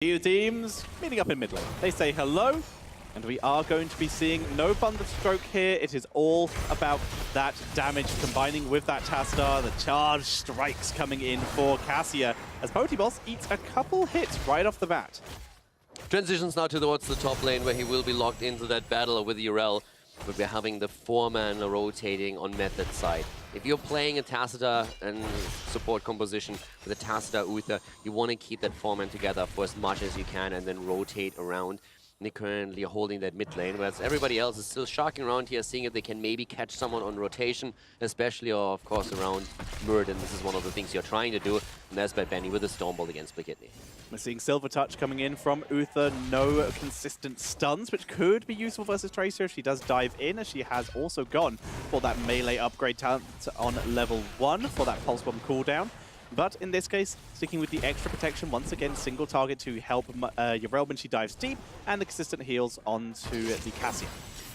Two teams meeting up in mid lane. They say hello, and we are going to be seeing no Thunder Stroke here. It is all about that damage combining with that Tastar, the charge strikes coming in for Cassia, as Bo5 eats a couple hits right off the bat. Transitions now towards the top lane, where he will be locked into that battle with Urel. But we're having the 4-man rotating on Method side. If you're playing a Tassadar and support composition with a Tassadar Uther, you want to keep that 4-man together for as much as you can and then rotate around. And they're currently holding that mid lane, whereas everybody else is still sharking around here, seeing if they can maybe catch someone on rotation, especially, or of course, around Murden. This is one of the things you're trying to do, and that's by Benny with a Stormbolt against Blakidney. We're seeing Silver Touch coming in from Uther, no consistent stuns, which could be useful versus Tracer if she does dive in, as she has also gone for that melee upgrade talent on level 1 for that Pulse Bomb cooldown. But in this case, sticking with the extra protection, once again, single target to help Urel when she dives deep, and the consistent heals onto the Cassia.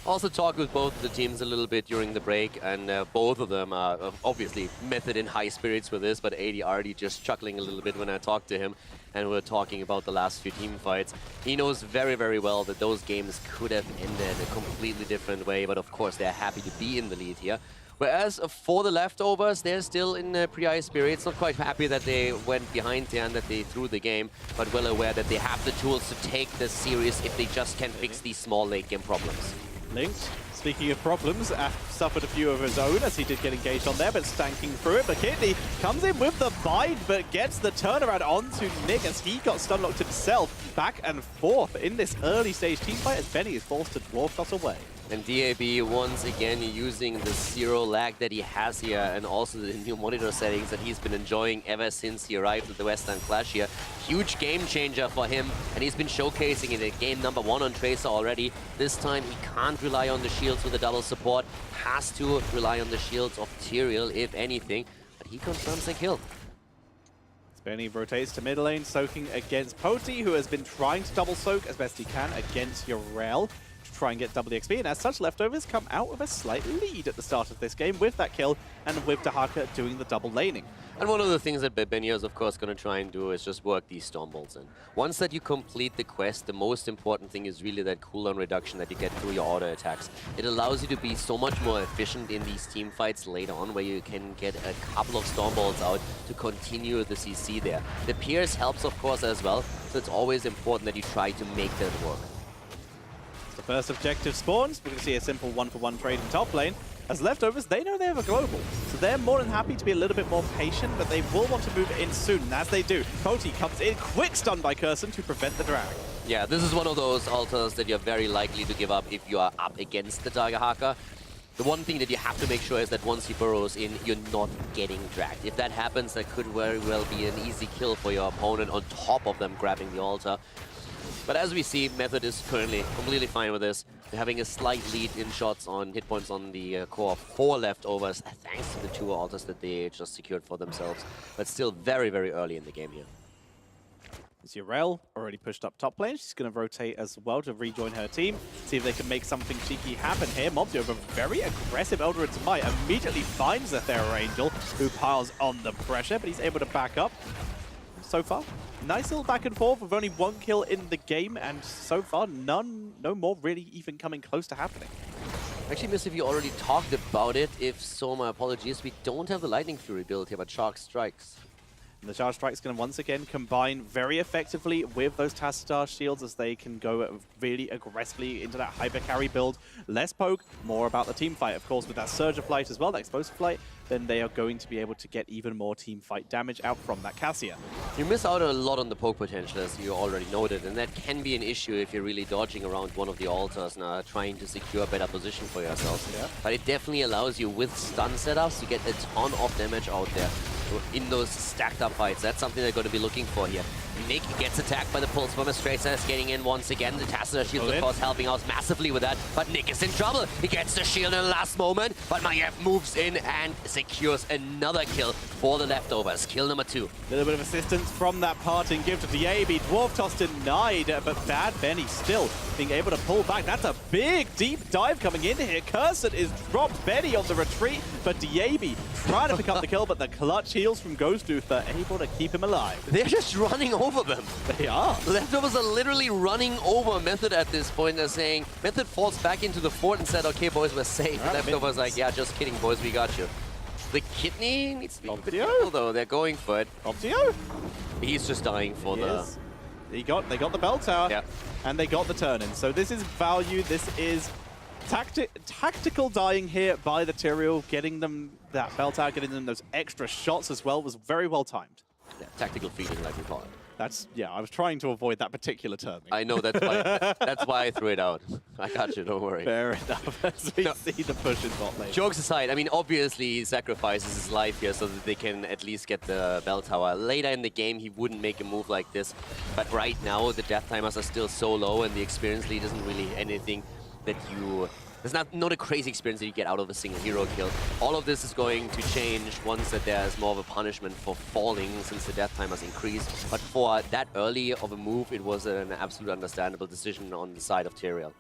Also talked with both the teams a little bit during the break, and both of them are obviously Method in high spirits with this, but AD already just chuckling a little bit when I talked to him, and we're talking about the last few team fights. He knows very, very well that those games could have ended a completely different way, but of course they're happy to be in the lead here. Whereas for the leftovers, they're still in pretty high spirits, not quite happy that they went behind there and that they threw the game, but well aware that they have the tools to take this series if they just can fix these small late game problems. Linked, speaking of problems, suffered a few of his own as he did get engaged on there, but stanking through it. Blakidney comes in with the bind, but gets the turnaround onto Nick as he got stun locked himself. Back and forth in this early stage team fight as Benny is forced to dwarf toss away. And DAB once again using the zero lag that he has here, and also the new monitor settings that he's been enjoying ever since he arrived at the Western Clash here. Huge game changer for him, and he's been showcasing it in game number 1 on Tracer already. This time he can't rely on the shields with the double support, has to rely on the shields of Tyrael if anything, but he confirms the kill. Benny rotates to mid lane, soaking against Poti, who has been trying to double soak as best he can against Urel. Try and get double the XP, and as such, leftovers come out with a slight lead at the start of this game with that kill, and with Dahaka doing the double laning. And one of the things that Benny is of course going to try and do is just work these Stormbolts in. Once that you complete the quest, the most important thing is really that cooldown reduction that you get through your auto attacks. It allows you to be so much more efficient in these team fights later on, where you can get a couple of Stormbolts out to continue the CC there. The Pierce helps of course as well, so it's always important that you try to make that work. The first objective spawns. We're going to see a simple 1-for-1 trade in top lane. As leftovers, they know they have a global, so they're more than happy to be a little bit more patient, but they will want to move in soon, and as they do, Poti comes in, quick stun by Curson to prevent the drag. Yeah, this is one of those altars that you're very likely to give up if you are up against the Dagahaka. The one thing that you have to make sure is that once he burrows in, you're not getting dragged. If that happens, that could very well be an easy kill for your opponent on top of them grabbing the altar. But as we see, Method is currently completely fine with this. They're having a slight lead in shots on hit points on the core 4 leftovers, thanks to the 2 altars that they just secured for themselves. But still very, very early in the game here. It's Urel, already pushed up top lane. She's going to rotate as well to rejoin her team. See if they can make something cheeky happen here. Mobsy over very aggressive Elder into Might immediately finds the Thera Angel, who piles on the pressure, but he's able to back up. So far, nice little back and forth with only 1 kill in the game, and so far no more really even coming close to happening. Actually, Miss, if you already talked about it, if so, my apologies. We don't have the Lightning Fury build here, but Shark Strikes. And the Charge Strike is going to once again combine very effectively with those Tassadar shields, as they can go really aggressively into that hyper carry build. Less poke, more about the team fight. Of course, with that Surge of Flight as well, that Explosive Flight, then they are going to be able to get even more team fight damage out from that Cassia. You miss out a lot on the poke potential, as you already noted, and that can be an issue if you're really dodging around one of the altars now, trying to secure a better position for yourself. Yeah. But it definitely allows you, with stun setups, to get a ton of damage out there in those stacked up fights. That's something they're going to be looking for here. Nick gets attacked by the Pulse Bomb as Tracer is getting in once again. The Tassadar shield, of course, helping out massively with that. But Nick is in trouble. He gets the shield in the last moment, but Maiev moves in and secures another kill for the leftovers. Kill number 2. A little bit of assistance from that parting give to DAB. Dwarf Toss denied, but Bad Benny still being able to pull back. That's a big, deep dive coming in here. Cursed is dropped. Benny on the retreat, but DAB trying to pick up the kill, but the clutch heals from Ghost Uther able to keep him alive. They're just running over them. They are. Leftovers are literally running over Method at this point. They're saying, Method falls back into the fort and said, okay, boys, we're safe. Right, Leftovers like, yeah, just kidding, boys, we got you. The kidney needs to be a bit Optio? careful, though. They're going for it. Optio? He's just dying for the... They got the bell tower, Yeah. and they got the turn-in. So this is value. This is tactical dying here by the Tyrael, getting them that bell tower, getting them those extra shots as well. Was very well timed. Yeah, tactical feeding, like we call it. That's, yeah, I was trying to avoid that particular term. I know, that's why I threw it out. I got you, don't worry. Fair enough, as we see the push in bot lane. Jokes aside, I mean, obviously he sacrifices his life here so that they can at least get the bell tower. Later in the game, he wouldn't make a move like this. But right now, the death timers are still so low and the experience lead isn't really anything that you... There's not a crazy experience that you get out of a single hero kill. All of this is going to change once that there's more of a punishment for falling since the death time has increased. But for that early of a move, it was an absolute understandable decision on the side of Tyrael.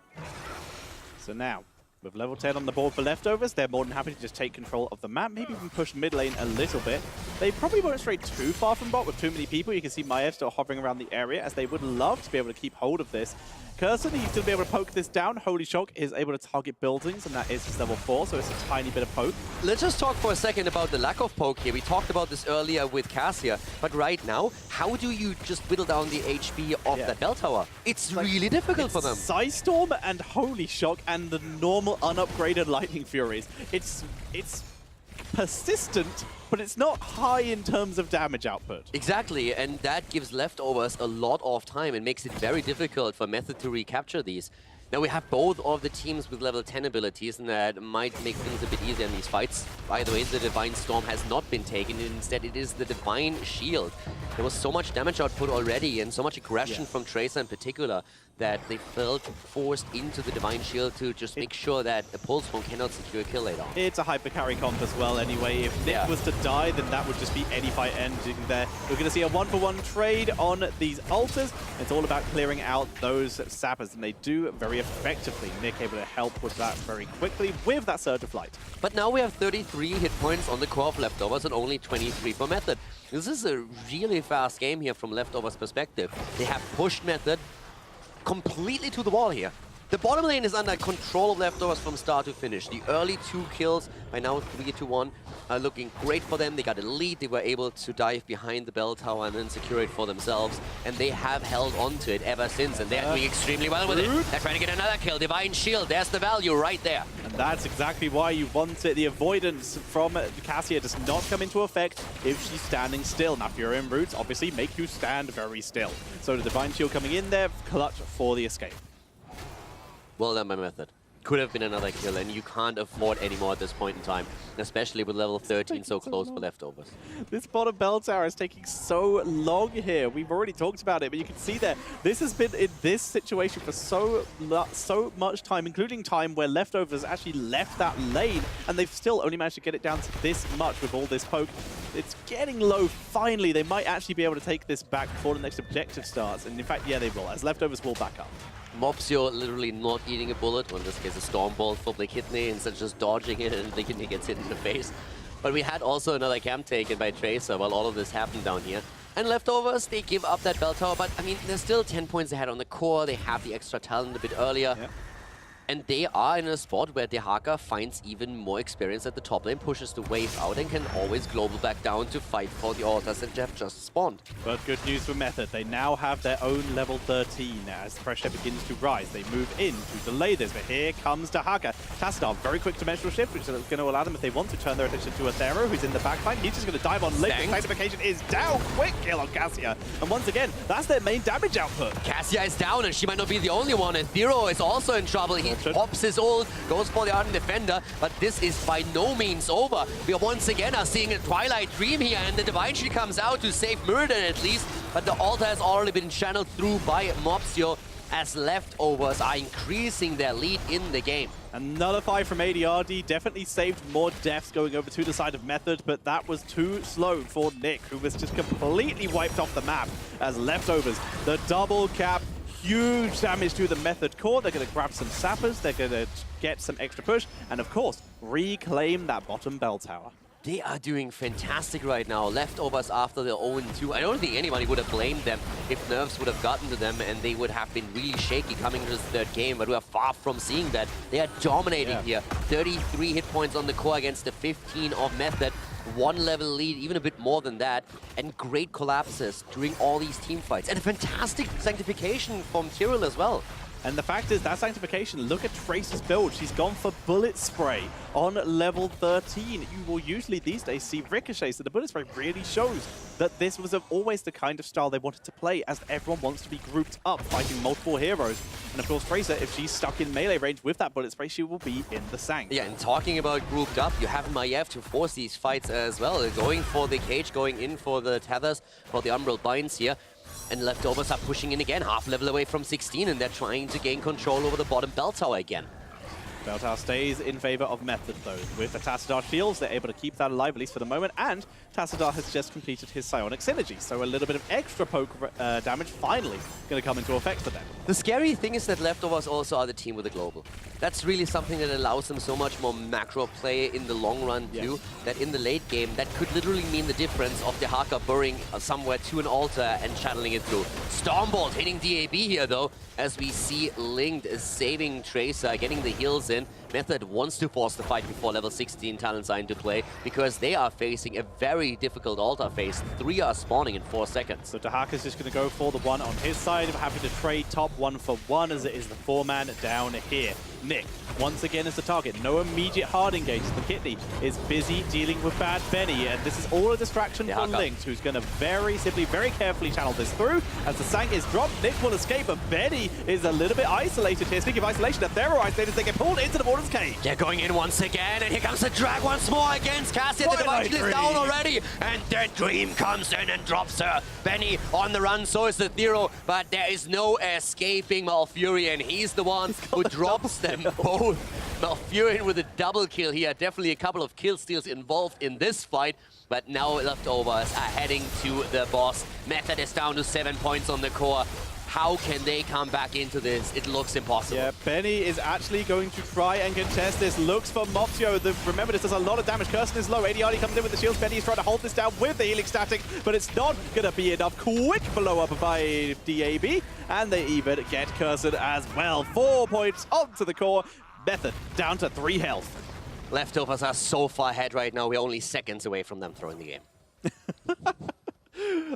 So now, with level 10 on the board for Leftovers, they're more than happy to just take control of the map, maybe even push mid lane a little bit. They probably won't stray too far from bot with too many people. You can see Maiev still hovering around the area, as they would love to be able to keep hold of this. Curson, he's still be able to poke this down. Holy Shock is able to target buildings, and that is his level 4, so it's a tiny bit of poke. Let's just talk for a second about the lack of poke here. We talked about this earlier with Cassia, but right now, how do you just whittle down the HP of that bell tower? It's really difficult for them. Storm and Holy Shock and the normal unupgraded Lightning Furies. It's persistent, but it's not high in terms of damage output. Exactly, and that gives Leftovers a lot of time and makes it very difficult for Method to recapture these. Now we have both of the teams with level 10 abilities, and that might make things a bit easier in these fights. By the way, the Divine Storm has not been taken, instead it is the Divine Shield. There was so much damage output already and so much aggression from Tracer in particular that they felt forced into the Divine Shield to just make sure that a Pulse Bomb cannot secure a kill later on. It's a hyper carry comp as well anyway. If Nick was to die, then that would just be any fight ending there. We're going to see a 1-for-1 trade on these altars. It's all about clearing out those sappers, and they do very effectively. Nick able to help with that very quickly with that Surge of Light. But now we have 33 hit points on the core of Leftovers and only 23 for Method. This is a really fast game here from Leftovers' perspective. They have pushed Method completely to the wall here. The bottom lane is under control of Leftovers from start to finish. The early 2 kills, by now 3-1, are looking great for them. They got a lead. They were able to dive behind the bell tower and then secure it for themselves. And they have held on to it ever since, and they're doing extremely well with it. They're trying to get another kill. Divine Shield, there's the value right there. And that's exactly why you want it. The avoidance from Cassia does not come into effect if she's standing still. Now, Fury Roots obviously make you stand very still. So the Divine Shield coming in there, clutch for the escape. Well done by Method. Could have been another kill, and you can't afford any more at this point in time, especially with level 13 so close for Leftovers. This bottom bell tower is taking so long here. We've already talked about it, but you can see there, this has been in this situation for so much time, including time where Leftovers actually left that lane, and they've still only managed to get it down to this much with all this poke. It's getting low. Finally, they might actually be able to take this back before the next objective starts, and in fact, yeah, they will, as Leftovers will back up. Mopsio literally not eating a bullet, well in this case a Storm Bolt for the kidney, instead of just dodging it and thinking he gets hit in the face. But we had also another camp taken by Tracer while all of this happened down here. And Leftovers, they give up that bell tower, but I mean, they're still 10 points ahead on the core. They have the extra talent a bit earlier. Yeah. And they are in a spot where Dehaka finds even more experience at the top lane, pushes the wave out, and can always global back down to fight for the altars that have just spawned. But good news for Method. They now have their own level 13 as pressure begins to rise. They move in to delay this, but here comes Dehaka. Tassadar, very quick dimensional shift, which is going to allow them, if they want to, turn their attention to Athero, who's in the backline. He's just going to dive on Lick. The sanctification is down. Quick kill on Cassia. And once again, that's their main damage output. Cassia is down, and she might not be the only one. Athero is also in trouble. He pops his ult, goes for the Ardent Defender, but this is by no means over. We once again are seeing a Twilight Dream here, and the Divine Shield comes out to save Murder at least, but the altar has already been channeled through by Mopsio, as Leftovers are increasing their lead in the game. Another fight from ADRD definitely saved more deaths going over to the side of Method, but that was too slow for Nick, who was just completely wiped off the map as Leftovers. The double cap, huge damage to the Method core. They're going to grab some sappers, they're going to get some extra push, and of course, reclaim that bottom bell tower. They are doing fantastic right now. Leftovers after their 0-2. I don't think anybody would have blamed them if nerves would have gotten to them and they would have been really shaky coming into this third game, but we are far from seeing that. They are dominating here. 33 hit points on the core against the 15 of Method. 1 level lead, even a bit more than that, and great collapses during all these team fights. And a fantastic sanctification from Tyrell as well. And the fact is, that sanctification, look at Tracer's build. She's gone for bullet spray on level 13. You will usually these days see ricochets, so the bullet spray really shows that this was always the kind of style they wanted to play, as everyone wants to be grouped up, fighting multiple heroes. And of course, Tracer, if she's stuck in melee range with that bullet spray, she will be in the sank. Yeah, and talking about grouped up, you have Maiev to force these fights as well. They're going for the cage, going in for the tethers, for the umbral binds here. And Leftovers are pushing in again, half level away from 16, and they're trying to gain control over the bottom bell tower again. Bell tower stays in favor of Method, though. With the Tassadar shields, they're able to keep that alive, at least for the moment, and Tassadar has just completed his psionic synergy, so a little bit of extra poke damage finally going to come into effect for them. The scary thing is that Leftovers also are the team with the global. That's really something that allows them so much more macro play in the long run too, that in the late game, that could literally mean the difference of the Haka burrowing somewhere to an altar and channeling it through. Stormbolt hitting DAB here though, as we see Linked saving Tracer, getting the heals in. Method wants to force the fight before level 16 talents are into play, because they are facing a very difficult altar phase. 3 are spawning in 4 seconds. So Dahaka's just going to go for the one on his side, happy to trade top 1 for 1, as it is the 4-man down here. Nick, once again, is the target. No immediate hard engage. The Kidney is busy dealing with Bad Benny, and this is all a distraction for Linked, who's going to very simply, very carefully channel this through. As the Sank is dropped, Nick will escape, but Benny is a little bit isolated here. Speaking of isolation, if they're isolated, they get pulled into the Warden's cage. They're going in once again, and here comes the drag once more against Cassia. The Division is down already, and the Dream comes in and drops her. Benny on the run, so is the Thero, but there is no escaping Malfurion. He's the one who drops them both. Malfurion with a double kill here. Definitely a couple of kill steals involved in this fight, but now Leftovers are heading to the boss. Method is down to 7 points on the core. How can they come back into this? It looks impossible. Yeah, Benny is actually going to try and contest this. Looks for Moptio. Remember, this does a lot of damage. Curson is low. ADRD comes in with the shields. Benny is trying to hold this down with the healing static, but it's not going to be enough. Quick blow up by DAB, and they even get Curson as well. 4 points onto the core. Method down to 3 health. Leftovers are so far ahead right now. We're only seconds away from them throwing the game.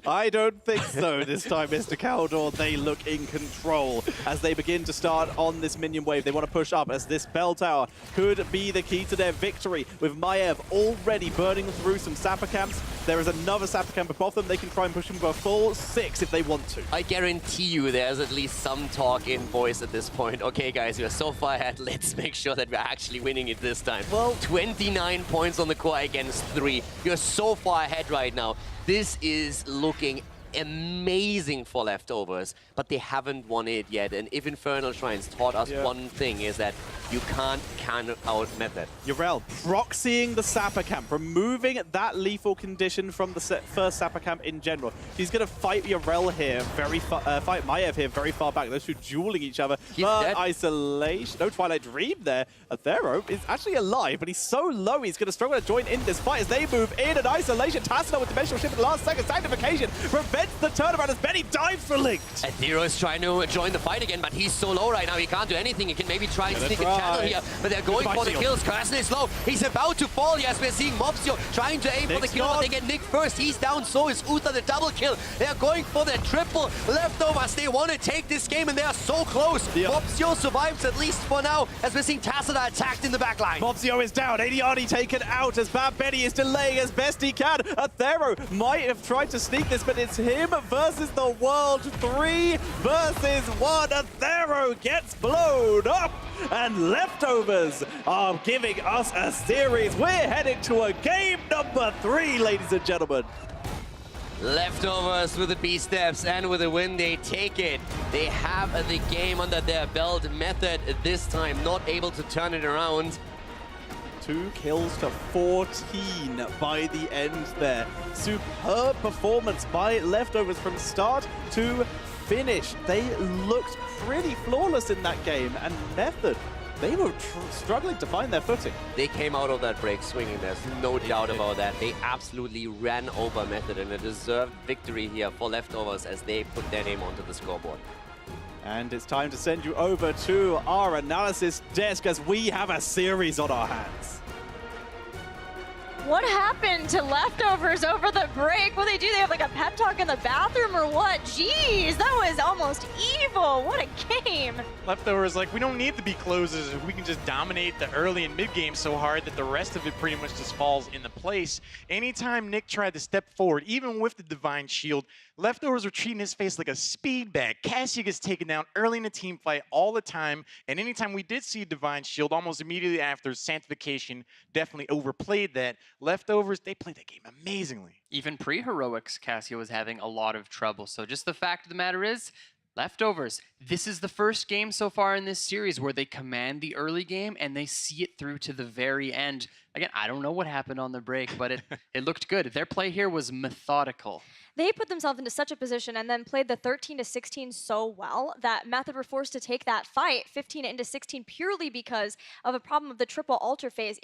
I don't think so this time, Mr. Caldor. They look in control as they begin to start on this minion wave. They want to push up, as this bell tower could be the key to their victory. With Maiev already burning through some sapper camps, there is another sapper camp above them. They can try and push them for a full 6 if they want to. I guarantee you there's at least some talk in voice at this point. Okay, guys, we're so far ahead. Let's make sure that we're actually winning it this time. Well, 29 points on the core against 3. You're so far ahead right now. This is looking amazing for Leftovers, but they haven't won it yet. And if Infernal Shrines taught us one thing, is that you can't count out Method. Yrel proxying the Sapper Camp, removing that lethal condition from the first Sapper Camp in general. He's going to fight Yrel here, fight Maiev here very far back. Those two dueling each other. Isolation. No Twilight Dream there. Athero is actually alive, but he's so low he's going to struggle to join in this fight as they move in. And Isolation, Tassadar with Dimensional Shift at the last second. Sanctification prevents the turnaround as Benny dives for Linked. Athero is trying to join the fight again, but he's so low right now, he can't do anything. He can maybe try and sneak a channel here, but they're going for the kills. Carson is low. He's about to fall. Yes, we're seeing Mopsio trying to aim for the kill, but they get Nick first. He's down, so is Uther, the double kill. They're going for the triple. Leftovers, they want to take this game, and they are so close. Mopsio survives at least for now, as we're seeing Tassadar attacked in the backline. Mopsio is down. ADRD taken out as Bad Benny is delaying as best he can. Athero might have tried to sneak this, but it's him versus the world. 3 versus 1. Athero gets blown up, and Leftovers are giving us a series. We're heading to a game number 3, ladies and gentlemen. Leftovers with the B-steps and with a win, they take it. They have the game under their belt. Method this time not able to turn it around. 2 kills to 14 by the end there. Superb performance by Leftovers from start to finish. They looked pretty flawless in that game, and Method they were struggling to find their footing. They came out of that break swinging, there's no doubt about that. They absolutely ran over Method, and a deserved victory here for Leftovers as they put their name onto the scoreboard. And it's time to send you over to our analysis desk as we have a series on our hands. What happened to Leftovers over the break? What do? They have like a pep talk in the bathroom or what? Jeez, that was almost evil. What a game. Leftovers, like, we don't need to be closers if we can just dominate the early and mid game so hard that the rest of it pretty much just falls into place. Anytime Nick tried to step forward, even with the Divine Shield, Leftovers were treating his face like a speed bag. Cassia gets taken down early in the team fight all the time, and anytime we did see Divine Shield, almost immediately after, Sanctification definitely overplayed that. Leftovers, they played that game amazingly. Even pre-heroics, Cassia was having a lot of trouble. So just the fact of the matter is, Leftovers, this is the first game so far in this series where they command the early game and they see it through to the very end. Again, I don't know what happened on the break, but it looked good. Their play here was methodical. They put themselves into such a position and then played the 13-16 so well that Method were forced to take that fight 15-16 purely because of a problem of the triple altar phase.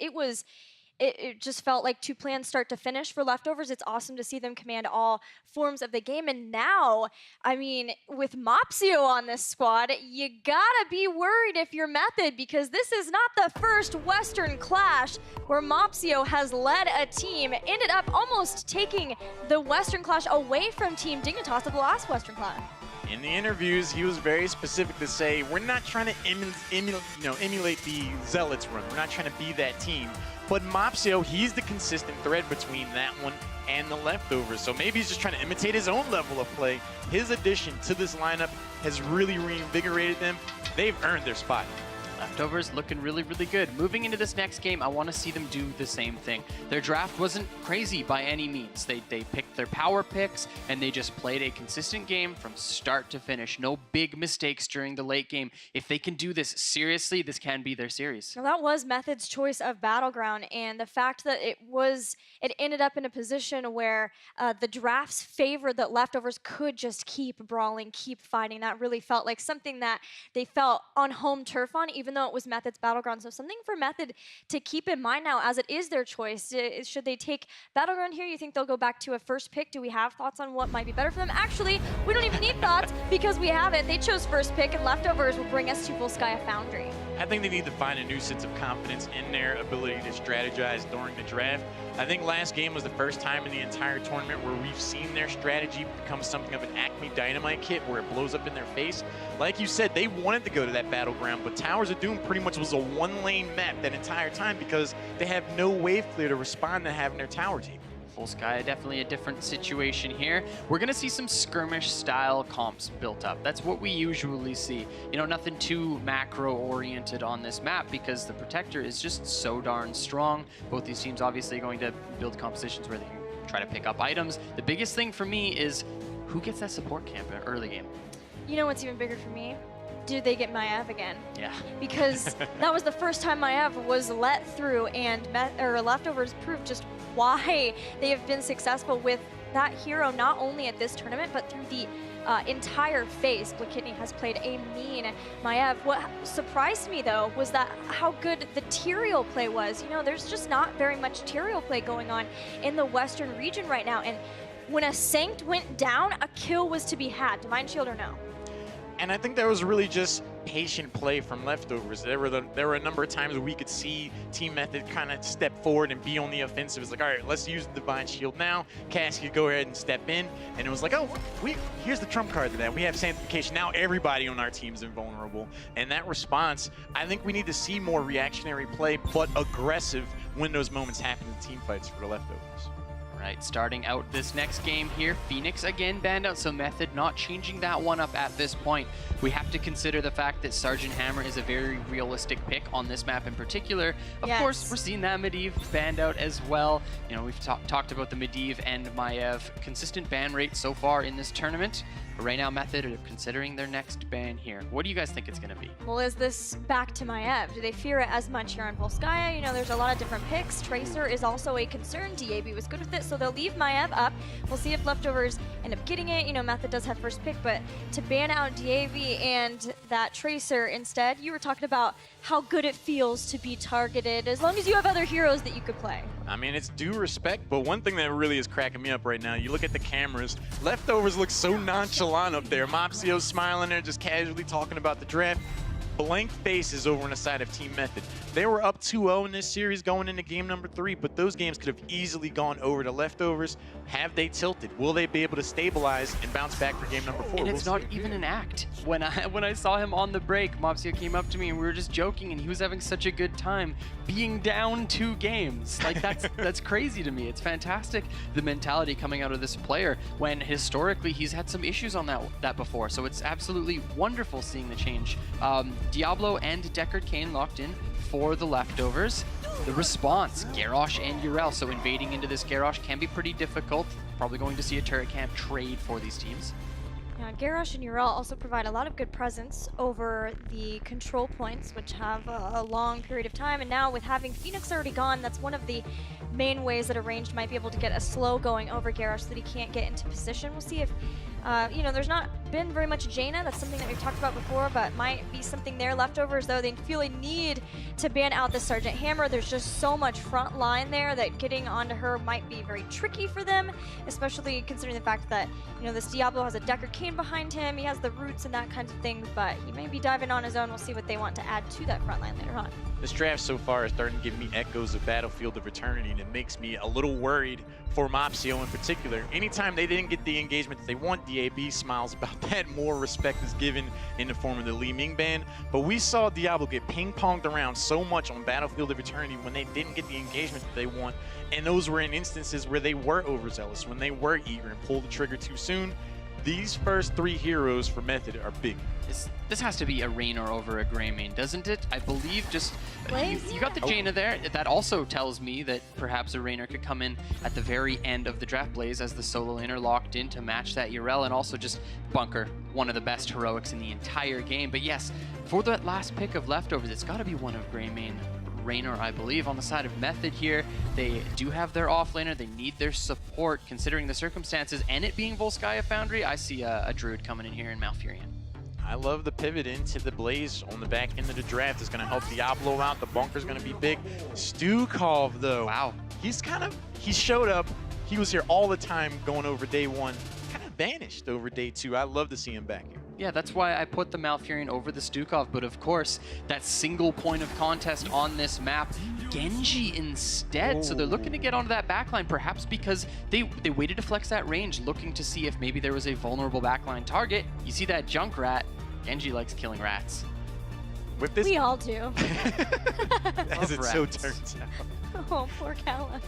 It just felt like two plans start to finish for Leftovers. It's awesome to see them command all forms of the game. And now, I mean, with Mopsio on this squad, you gotta be worried if you're Method, because this is not the first Western Clash where Mopsio has led a team, ended up almost taking the Western Clash away from Team Dignitas at the last Western Clash. In the interviews, he was very specific to say, we're not trying to emulate the Zealots run. We're not trying to be that team. But Mopsio, he's the consistent thread between that one and the Leftovers. So maybe he's just trying to imitate his own level of play. His addition to this lineup has really reinvigorated them. They've earned their spot. Leftovers looking really, really good. Moving into this next game, I want to see them do the same thing. Their draft wasn't crazy by any means. They picked their power picks, and they just played a consistent game from start to finish. No big mistakes during the late game. If they can do this seriously, this can be their series. Well, that was Method's choice of Battleground, and the fact that it ended up in a position where the drafts favored that Leftovers could just keep brawling, keep fighting. That really felt like something that they felt on home turf on, even though it was Method's Battleground. So something for Method to keep in mind now, as it is their choice. Should they take Battleground here? You think they'll go back to a first pick? Do we have thoughts on what might be better for them? Actually, we don't even need thoughts because we have it. They chose first pick, and Leftovers will bring us to Full Sky Foundry. I think they need to find a new sense of confidence in their ability to strategize during the draft. I think last game was the first time in the entire tournament where we've seen their strategy become something of an Acme Dynamite kit where it blows up in their face. Like you said, they wanted to go to that Battleground, but Towers of Doom pretty much was a one-lane map that entire time because they have no wave clear to respond to having their tower team. Full Sky, definitely a different situation here. We're going to see some skirmish-style comps built up. That's what we usually see. You know, nothing too macro-oriented on this map because the Protector is just so darn strong. Both these teams obviously going to build compositions where they can try to pick up items. The biggest thing for me is who gets that support camp in early game? You know what's even bigger for me? Do they get Maev again? Yeah. Because that was the first time Maev was let through, and Leftovers proved just why they have been successful with that hero, not only at this tournament, but through the entire phase. Blakitney has played a mean Maev. What surprised me, though, was that how good the Tyrael play was. You know, there's just not very much Tyrael play going on in the Western region right now, and when a Sanct went down, a kill was to be had. Divine Shield or no? And I think that was really just patient play from Leftovers. There were a number of times where we could see Team Method kind of step forward and be on the offensive. It's like, all right, let's use the Divine Shield now. Cass could go ahead and step in. And it was like, oh, here's the trump card to that. We have Sanctification. Now everybody on our team is invulnerable. And that response, I think we need to see more reactionary play, but aggressive when those moments happen in team fights for the Leftovers. Right, starting out this next game here, Phoenix again banned out, so Method not changing that one up at this point. We have to consider the fact that Sergeant Hammer is a very realistic pick on this map in particular. Of course, we're seeing that Medivh banned out as well. You know, we've talked about the Medivh and Maev consistent ban rate so far in this tournament. But right now, Method are considering their next ban here. What do you guys think it's going to be? Well, is this back to Maev? Do they fear it as much here on Volskaya? You know, there's a lot of different picks. Tracer is also a concern. DAB was good with it, so they'll leave Maev up. We'll see if Leftovers end up getting it. You know, Method does have first pick, but to ban out DAB and that Tracer instead, you were talking about how good it feels to be targeted as long as you have other heroes that you could play. I mean, it's due respect, but one thing that really is cracking me up right now, you look at the cameras, Leftovers look so nonchalant up there. Mopsio's smiling there, just casually talking about the draft. Blank faces over on the side of Team Method. They were up 2-0 in this series going into game number 3, but those games could have easily gone over to Leftovers. Have they tilted? Will they be able to stabilize and bounce back for game number 4? And it's not even an act. When I saw him on the break, Mopsio came up to me and we were just joking, and he was having such a good time being down 2 games. Like, that's crazy to me. It's fantastic, the mentality coming out of this player, when historically he's had some issues on that before. So it's absolutely wonderful seeing the change. Diablo and Deckard Cain locked in for the Leftovers. The response, Garrosh and Urel. So invading into this Garrosh can be pretty difficult. Probably going to see a turret camp trade for these teams. Yeah, Garrosh and Urel also provide a lot of good presence over the control points, which have a long period of time. And now with having Phoenix already gone, that's one of the main ways that Arranged might be able to get a slow going over Garrosh so that he can't get into position. We'll see if, you know, there's not been very much Jaina. That's something that we've talked about before, but might be something there. Leftovers, though, they feel a need to ban out the Sergeant Hammer. There's just so much front line there that getting onto her might be very tricky for them, especially considering the fact that, you know, this Diablo has a Deckard Cain behind him. He has the roots and that kind of thing, but he may be diving on his own. We'll see what they want to add to that front line later on. This draft so far is starting to give me echoes of Battlefield of Eternity, and it makes me a little worried for Mopsio in particular. Anytime they didn't get the engagement that they want, DAB smiles about that. More respect is given in the form of the Li Ming ban. But we saw Diablo get ping-ponged around so much on Battlefield of Eternity when they didn't get the engagement that they want. And those were in instances where they were overzealous, when they were eager and pulled the trigger too soon. These first 3 heroes for Method are big. This has to be a Raynor over a Greymane, doesn't it? I believe just... You got the Jaina there. That also tells me that perhaps a Raynor could come in at the very end of the draft, Blaze, as the solo laner locked in to match that Urel, and also just bunker one of the best heroics in the entire game. But yes, for that last pick of Leftovers, it's got to be one of Greymane. Raynor, I believe, on the side of Method here. They do have their offlaner. They need their support considering the circumstances, and it being Volskaya Foundry. I see a Druid coming in here in Malfurion. I love the pivot into the Blaze on the back end of the draft. It's going to help Diablo out. The bunker's going to be big. Stukov, though. Wow. He showed up. He was here all the time going over day 1. Kind of vanished over day 2. I love to see him back here. Yeah, that's why I put the Malfurion over the Stukov, but of course, that single point of contest on this map, Genji instead. So they're looking to get onto that backline, perhaps because they waited to flex that range, looking to see if maybe there was a vulnerable backline target. You see that Junkrat, Genji likes killing rats. With this, We all do. as it so rats. turns out. Oh, poor Kala.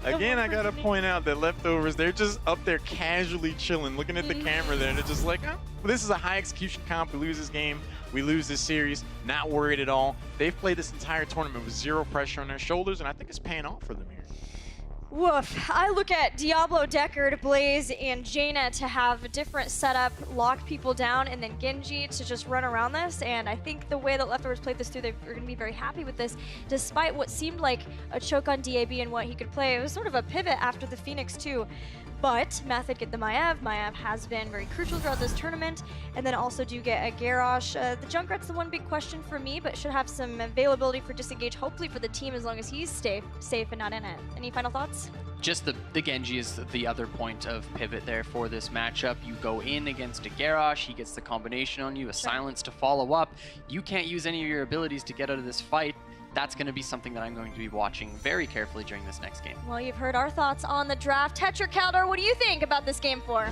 Again, I gotta point out that Leftovers, they're just up there casually chilling, looking at the camera there, and they're just like, oh, well, this is a high execution comp. We lose this game, we lose this series, not worried at all. They've played this entire tournament with 0 pressure on their shoulders, and I think it's paying off for them here. Woof. I look at Diablo, Deckard, Blaze, and Jaina to have a different setup, lock people down, and then Genji to just run around this. And I think the way that Leftovers played this through, they're going to be very happy with this, despite what seemed like a choke on DAB and what he could play. It was sort of a pivot after the Phoenix too. But Method get the Maev. Maev has been very crucial throughout this tournament. And then also do get a Garrosh. The Junkrat's the one big question for me, but should have some availability for disengage, hopefully for the team, as long as he's safe and not in it. Any final thoughts? Just the Genji is the other point of pivot there for this matchup. You go in against a Garrosh, he gets the combination on you, a silence to follow up. You can't use any of your abilities to get out of this fight. That's going to be something that I'm going to be watching very carefully during this next game. Well, you've heard our thoughts on the draft. Tetra Caldor, what do you think about this game 4?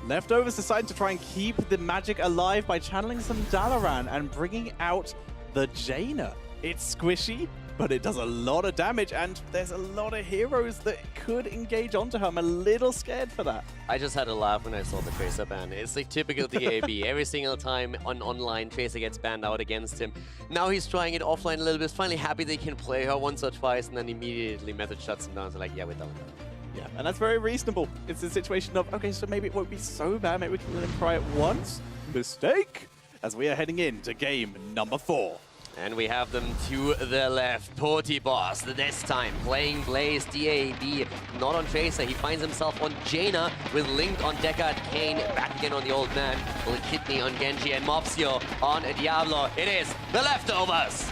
Leftovers decided to try and keep the magic alive by channeling some Dalaran and bringing out the Jaina. It's squishy, but it does a lot of damage, and there's a lot of heroes that could engage onto her. I'm a little scared for that. I just had a laugh when I saw the Tracer ban. It's like typical DAB. Every single time on online, Tracer gets banned out against him. Now he's trying it offline a little bit. Finally happy they can play her once or twice, and then immediately Method shuts him down. So like, yeah, we're done. Yeah, and that's very reasonable. It's a situation of, okay, so maybe it won't be so bad. Maybe we can let him try it once. Mistake! As we are heading into game number 4. And we have them to the left. Porty Boss, this time playing Blaze, DAB, not on Tracer. He finds himself on Jaina with Link on Deckard, Kane back again on the old man, Kidney on Genji, and Mopsio on Diablo. It is the leftovers.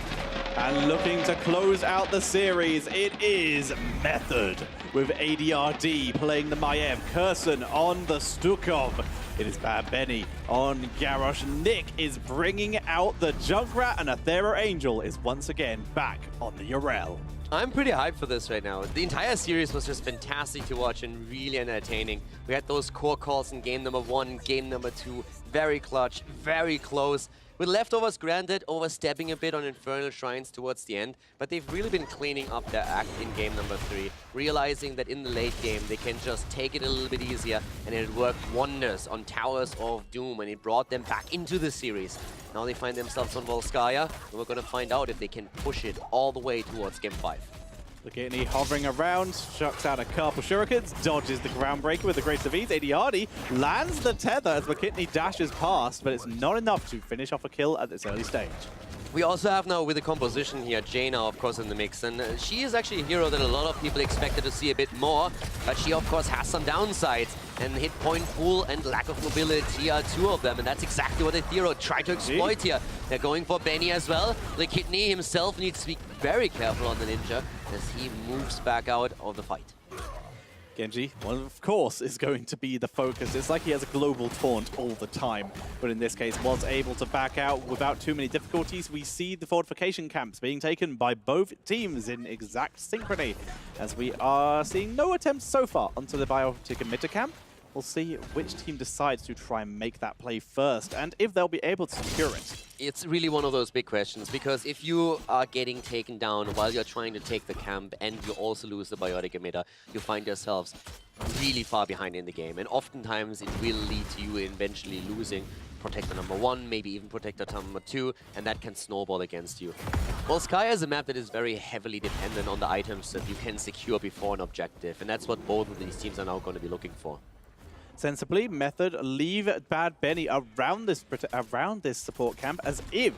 And looking to close out the series, it is Method with ADRD playing the Maiev, Curson on the Stukov. It is Bad Benny on Garrosh. Nick is bringing out the Junkrat, and Athera Angel is once again back on the Urel. I'm pretty hyped for this right now. The entire series was just fantastic to watch and really entertaining. We had those core calls in game number 1, game number 2, very clutch, very close. With leftovers, granted, overstepping a bit on Infernal Shrines towards the end, but they've really been cleaning up their act in game number 3, realizing that in the late game they can just take it a little bit easier, and it worked wonders on Towers of Doom, and it brought them back into the series. Now they find themselves on Volskaya, and we're going to find out if they can push it all the way towards game 5. Lakitni hovering around, shucks out a couple shurikens, dodges the groundbreaker with the greatest of ease. ADRD lands the tether as Lakitni dashes past, but it's not enough to finish off a kill at this early stage. We also have now with the composition here, Jaina of course in the mix, and she is actually a hero that a lot of people expected to see a bit more, but she of course has some downsides, and hit point pool and lack of mobility are two of them, and that's exactly what Athero tried to exploit here. They're going for Benny as well. The Kidney himself needs to be very careful on the Ninja as he moves back out of the fight. Genji, well, of course, is going to be the focus. It's like he has a global taunt all the time, but in this case was able to back out without too many difficulties. We see the fortification camps being taken by both teams in exact synchrony, as we are seeing no attempts so far onto the biotic emitter camp. We'll see which team decides to try and make that play first, and if they'll be able to secure it. It's really one of those big questions, because if you are getting taken down while you're trying to take the camp and you also lose the biotic emitter, you find yourselves really far behind in the game, and oftentimes it will lead to you eventually losing Protector number 1, maybe even Protector number 2, and that can snowball against you. Well, Sky is a map that is very heavily dependent on the items that you can secure before an objective, and that's what both of these teams are now going to be looking for. Sensibly, Method leave Bad Benny around this support camp as if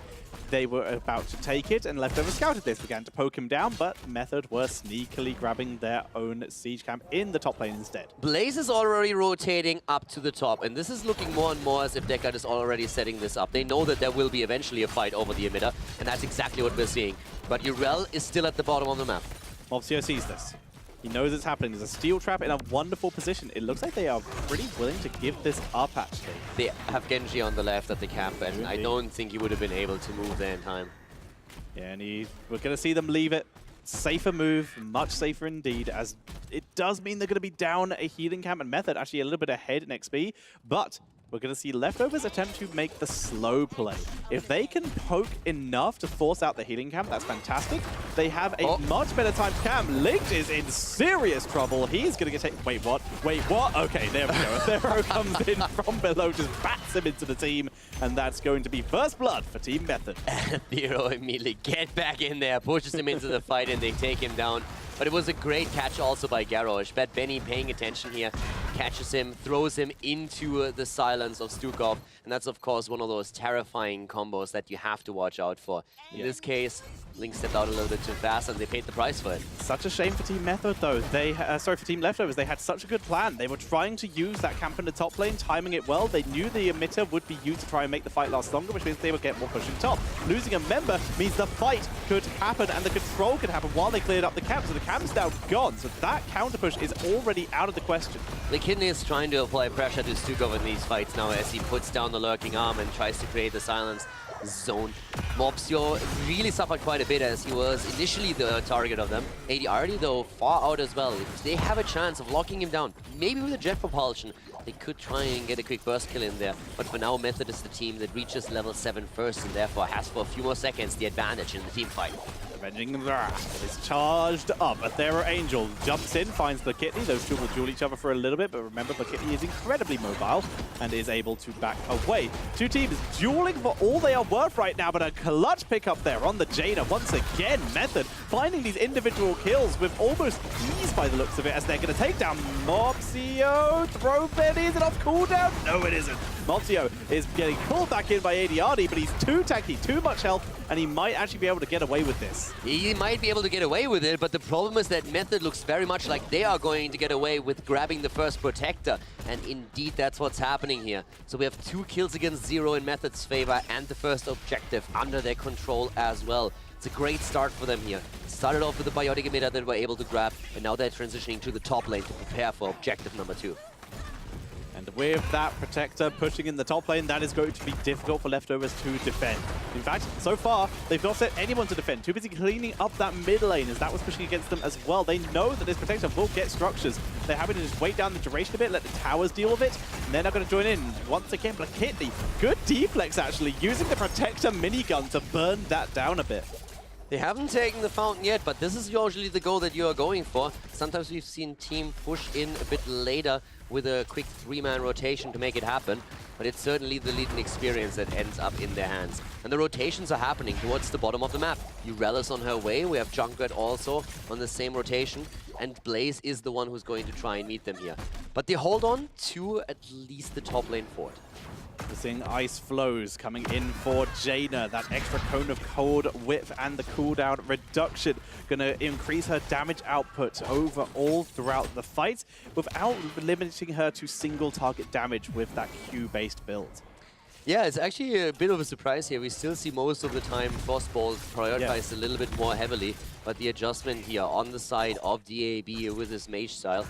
they were about to take it, and Leftover scouted this, began to poke him down, but Method were sneakily grabbing their own siege camp in the top lane instead. Blaze is already rotating up to the top, and this is looking more and more as if Deckard is already setting this up. They know that there will be eventually a fight over the emitter, and that's exactly what we're seeing. But Urel is still at the bottom of the map. Mopsio sees this. He knows it's happening. There's a steel trap in a wonderful position. It looks like they are pretty willing to give this up, actually. They have Genji on the left at the camp, and I don't think he would have been able to move there in time. Yeah, and we're going to see them leave it. Safer move, much safer indeed, as it does mean they're going to be down a healing camp, and Method actually a little bit ahead in XP, but we're going to see Leftovers attempt to make the slow play. If they can poke enough to force out the healing camp, that's fantastic. They have a much better time to camp. Linked is in serious trouble. He's going to get taken. Wait, what? Wait, what? Okay, there we go. Athero comes in from below, just bats him into the team, and that's going to be first blood for Team Method. Athero immediately get back in there, pushes him into the fight, and they take him down. But it was a great catch also by Garrosh. Bad Benny paying attention here, catches him, throws him into the silence of Stukov. And that's, of course, one of those terrifying combos that you have to watch out for. In this case, Link stepped out a little bit too fast, and they paid the price for it. Such a shame for Team Method, though. They, sorry, for Team Leftovers. They had such a good plan. They were trying to use that camp in the top lane, timing it well. They knew the emitter would be used to try and make the fight last longer, which means they would get more pushing top. Losing a member means the fight could happen and the control could happen while they cleared up the camp. So the camp's now gone. So that counter push is already out of the question. The Kidney is trying to apply pressure to Stukov in these fights now as he puts down the lurking arm and tries to create the silence zone. Mopsio really suffered quite a bit as he was initially the target of them. ADRD though far out as well. If they have a chance of locking him down, maybe with a jet propulsion, they could try and get a quick burst kill in there. But for now, Method is the team that reaches level 7 first and therefore has for a few more seconds the advantage in the team fight. Avenging that is charged up. Athera Angel jumps in, finds Blakitney. Those two will duel each other for a little bit, but remember, Blakitney is incredibly mobile and is able to back away. Two teams dueling for all they are worth right now, but a clutch pickup there on the Jaina. Once again, Method finding these individual kills with almost ease by the looks of it, as they're going to take down Mopsio. Throw Benny, is it off cooldown? No, it isn't. Mopsio is getting pulled back in by ADRD, but he's too tanky, too much health, and he might actually be able to get away with this. He might be able to get away with it, but the problem is that Method looks very much like they are going to get away with grabbing the first protector. And indeed, that's what's happening here. So we have 2 kills against 0 in Method's favor and the first objective under their control as well. It's a great start for them here. Started off with the biotic emitter that we're able to grab, and now they're transitioning to the top lane to prepare for objective number 2. And with that protector pushing in the top lane, that is going to be difficult for Leftovers to defend. In fact, so far, they've not set anyone to defend. Too busy cleaning up that mid lane, as that was pushing against them as well. They know that this protector will get structures. They're happy to just wait down the duration a bit, let the towers deal with it, and they're not going to join in. Once again, Blakitney, good deflex actually, using the protector minigun to burn that down a bit. They haven't taken the fountain yet, but this is usually the goal that you are going for. Sometimes we've seen team push in a bit later with a quick 3-man rotation to make it happen, but it's certainly the leading experience that ends up in their hands. And the rotations are happening towards the bottom of the map. Urel is on her way, we have Junkrat also on the same rotation, and Blaze is the one who's going to try and meet them here. But they hold on to at least the top lane fort. We're seeing Ice Flows coming in for Jaina. That extra cone of cold whip and the cooldown reduction going to increase her damage output overall throughout the fight without limiting her to single target damage with that Q-based build. Yeah, it's actually a bit of a surprise here. We still see most of the time Frostballs prioritized a little bit more heavily, but the adjustment here on the side of DAB with his mage style.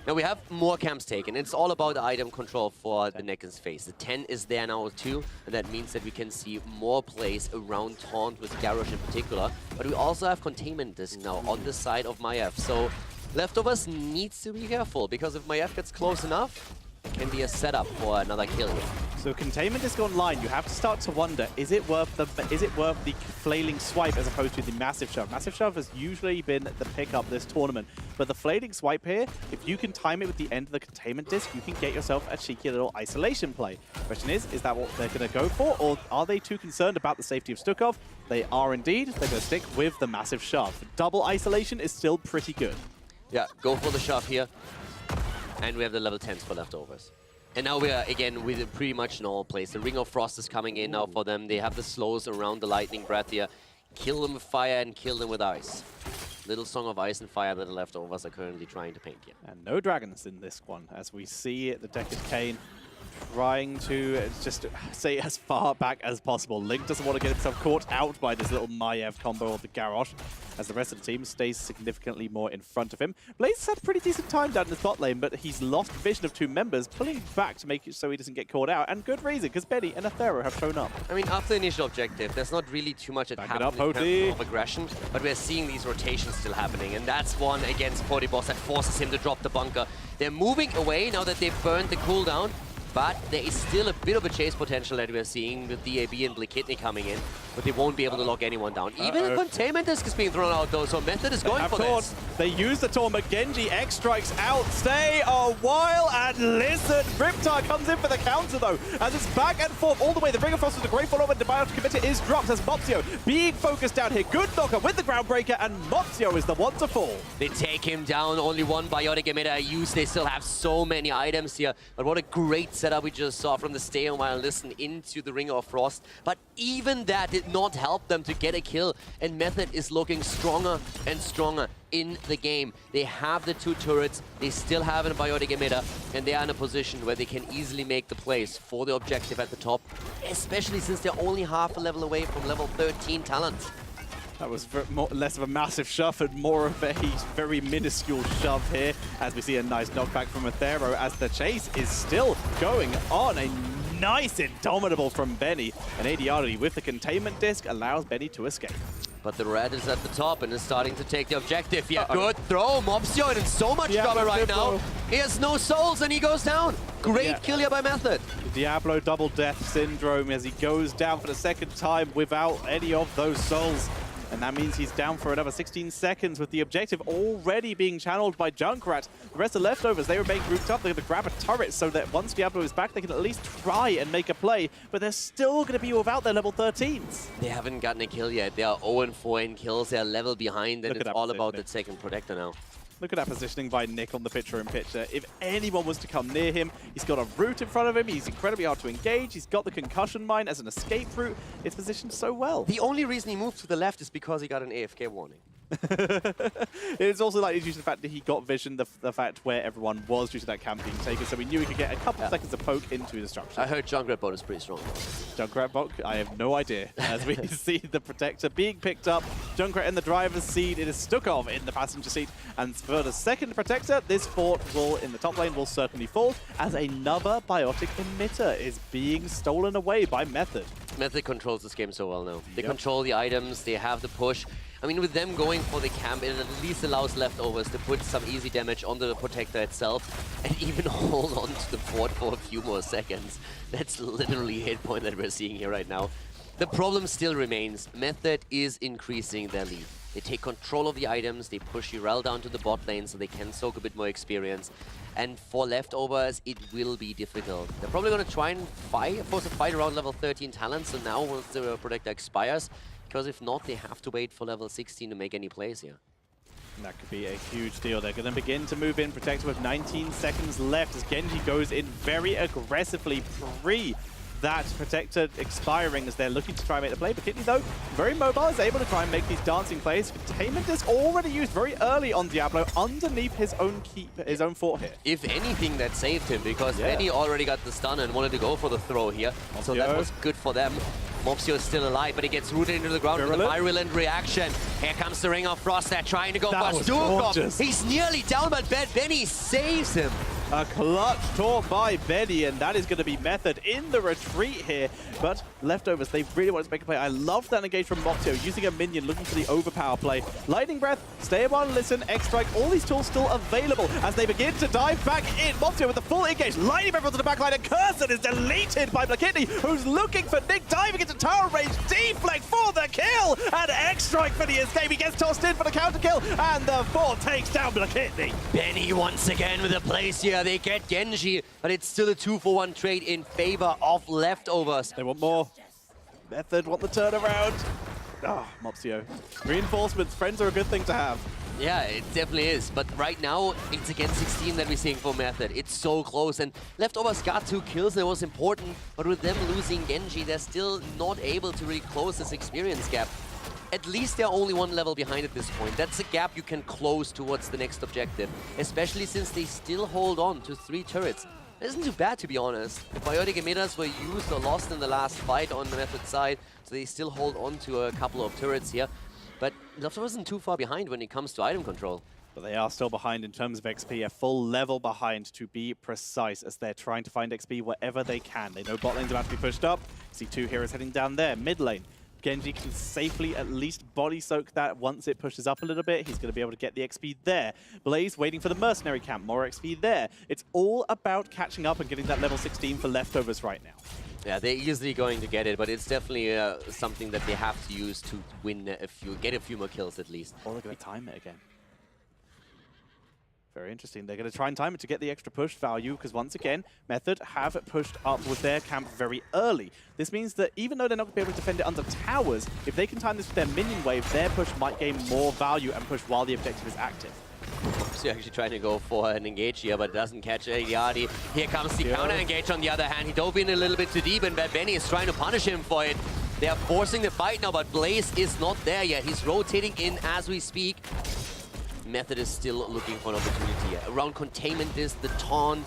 Now we have more camps taken. It's all about item control for the Necken's face. The 10 is there now too, and that means that we can see more plays around Taunt with Garrosh in particular. But we also have Containment Disc now on the side of Maiev. So Leftovers needs to be careful, because if Maiev gets close enough, it can be a setup for another kill here. So Containment Disc online, you have to start to wonder, is it worth the flailing swipe as opposed to the Massive Shove? Massive Shove has usually been the pickup this tournament, but the flailing swipe here, if you can time it with the end of the Containment Disc, you can get yourself a cheeky little isolation play. Question is that what they're going to go for, or are they too concerned about the safety of Stukov? They are indeed. They're going to stick with the Massive Shove. Double isolation is still pretty good. Yeah, go for the shove here. And we have the level 10s for Leftovers. And now we are, again, with pretty much normal plays. The Ring of Frost is coming in now for them. They have the slows around the Lightning Breath here. Kill them with fire and kill them with ice. Little Song of Ice and Fire that the Leftovers are currently trying to paint here. And no dragons in this one, as we see the Deckard Cain trying to just stay as far back as possible. Link doesn't want to get himself caught out by this little Maiev combo of the Garrosh, as the rest of the team stays significantly more in front of him. Blaze has had a pretty decent time down in the bot lane, but he's lost vision of 2 members, pulling back to make it so he doesn't get caught out. And good reason, because Benny and Athera have shown up. I mean, after the initial objective, there's not really too much Back it up, Hoti. of aggression, but we're seeing these rotations still happening, and that's one against Boss that forces him to drop the bunker. They're moving away now that they've burned the cooldown, but there is still a bit of a chase potential that we're seeing with DAB and Blakitney coming in, but they won't be able to lock anyone down. Even a Containment Disc is being thrown out though, so Method is going for this. They use the taunt, but Genji X strikes out. Stay a while and listen. Riptide comes in for the counter though, as it's back and forth all the way. The Ring of Frost is a great follow-up, and the Biotic Emitter is dropped as Mopsio being focused down here. Good knocker with the Groundbreaker, and Mopsio is the one to fall. They take him down, only one Biotic Emitter used. They still have so many items here, but what a great setup we just saw from the stay a while listen into the Ring of Frost. But even that did not help them to get a kill, and Method is looking stronger and stronger in the game. They have the 2 turrets, they still have a Biotic Emitter, and they are in a position where they can easily make the plays for the objective at the top, especially since they're only half a level away from level 13 talent. That was less of a massive shove and more of a very minuscule shove here, as we see a nice knockback from Athero, as the chase is still going on. A nice Indomitable from Benny, and ADRD with the Containment Disc allows Benny to escape. But the red is at the top and is starting to take the objective. Yeah, good throw. Mopsio in so much trouble right now. He has no souls and he goes down. Great kill here by Method. Diablo double death syndrome as he goes down for the second time without any of those souls. And that means he's down for another 16 seconds with the objective already being channeled by Junkrat. The rest of the leftovers, they remain grouped up. They're going to grab a turret so that once Diablo is back, they can at least try and make a play. But they're still going to be without their level 13s. They haven't gotten a kill yet. They are 0-4 in kills. They're level behind, and it's all about the second protector now. Look at that positioning by Nick on the picture-in-picture. If anyone was to come near him, he's got a route in front of him. He's incredibly hard to engage. He's got the concussion mine as an escape route. It's positioned so well. The only reason he moved to the left is because he got an AFK warning. It's also like due to the fact that he got vision, the fact where everyone was due to that camp being taken, so we knew he could get a couple seconds of poke into destruction. I heard Junkrat bot is pretty strong. Junkrat bot, I have no idea. As we see the protector being picked up, Junkrat in the driver's seat, it is Stukov in the passenger seat, and for the second protector, this fort will, in the top lane, will certainly fall, as another biotic emitter is being stolen away by Method. Method controls this game so well now. They control the items, they have the push. I mean, with them going for the camp, it at least allows leftovers to put some easy damage onto the protector itself and even hold on to the fort for a few more seconds. That's literally a hit point that we're seeing here right now. The problem still remains. Method is increasing their lead. They take control of the items, they push Urel down to the bot lane so they can soak a bit more experience. And for leftovers, it will be difficult. They're probably going to try and force a fight around level 13 talents, so now once the protector expires, because if not, they have to wait for level 16 to make any plays here. And that could be a huge deal. They're going to begin to move in. Protector with 19 seconds left as Genji goes in very aggressively pre that protector expiring as they're looking to try and make the play. But Kidney, though, very mobile, is able to try and make these dancing plays. Containment is already used very early on Diablo underneath his own fort here. If anything, that saved him, because Benny already got the stun and wanted to go for the throw here. Mopsio. So that was good for them. Mopsio is still alive, but he gets rooted into the ground with a virulent reaction. Here comes the Ring of Frost. They're trying to go for Stukov. He's nearly down, but Benny saves him. A clutch taunt by Benny, and that is going to be Method in the retreat here. But leftovers, they really want to make a play. I love that engage from Mopsio, using a minion, looking for the overpower play. Lightning Breath, stay one, listen, X-Strike, all these tools still available as they begin to dive back in. Mopsio with the full engage, Lightning Breath onto the backline, and Cursor is deleted by Blakitney, who's looking for Nick, diving into tower range, deflect for the kill, and X-Strike for the escape. He gets tossed in for the counter kill, and the fort takes down Blakitney. Benny once again with a place here. They get Genji, but it's still a 2-for-1 trade in favor of leftovers. They want more. Method want the turnaround. Ah, Mopsio. Reinforcements, friends are a good thing to have. Yeah, it definitely is. But right now, it's again 16 that we're seeing for Method. It's so close, and leftovers got 2 kills. That was important, but with them losing Genji, they're still not able to really close this experience gap. At least they're only 1 level behind at this point. That's a gap you can close towards the next objective, especially since they still hold on to 3 turrets. It isn't too bad, to be honest. The biotic emitters were used or lost in the last fight on the Method side, so they still hold on to a couple of turrets here. But Leftovers isn't too far behind when it comes to item control. But they are still behind in terms of XP, a full level behind to be precise, as they're trying to find XP wherever they can. They know bot lane's about to be pushed up. See 2 heroes heading down there. Mid lane, Genji can safely at least body soak that once it pushes up a little bit. He's going to be able to get the XP there. Blaze waiting for the mercenary camp, more XP there. It's all about catching up and getting that level 16 for leftovers right now. Yeah, they're easily going to get it, but it's definitely something that they have to use to win get a few more kills at least. Or they're going to time it again. Very interesting. They're going to try and time it to get the extra push value, because once again, Method have pushed up with their camp very early. This means that even though they're not going to be able to defend it under towers, if they can time this with their minion wave, their push might gain more value and push while the objective is active. So actually trying to go for an engage here, but doesn't catch Yardi. Here comes the counter engage on the other hand. He dove in a little bit too deep, and Benny is trying to punish him for it. They are forcing the fight now, but Blaze is not there yet. He's rotating in as we speak. Method is still looking for an opportunity here. Around containment is the taunt,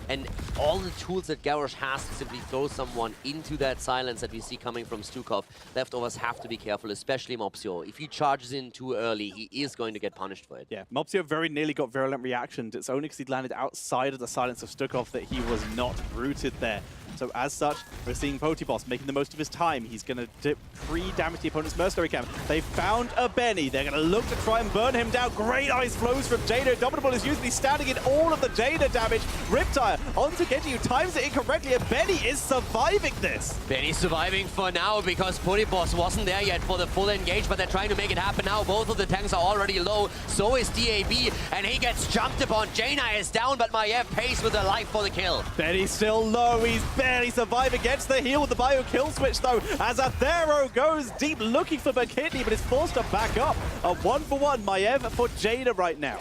and all the tools that Garrosh has to simply throw someone into that silence that we see coming from Stukov. Leftovers have to be careful, especially Mopsio. If he charges in too early, he is going to get punished for it. Yeah, Mopsio very nearly got virulent reactions. It's only because he landed outside of the silence of Stukov that he was not rooted there. So as such, we're seeing Bo5 making the most of his time. He's going to pre-damage the opponent's mercenary camp. They found a Benny. They're going to look to try and burn him down. Great ice flows from Jaina. Dominable is usually standing in all of the Jaina damage. Riptire onto Genji, who times it incorrectly, and Benny is surviving this. Benny's surviving for now because Bo5 wasn't there yet for the full engage, but they're trying to make it happen now. Both of the tanks are already low. So is DAB, and he gets jumped upon. Jaina is down, but Maiev pays with a life for the kill. Benny's still low. He's barely surviving. Gets the heal with the bio kill switch, though, as Athero goes deep looking for Bakidney, but is forced to back up. A 1-for-1 Maiev for Jaina right now.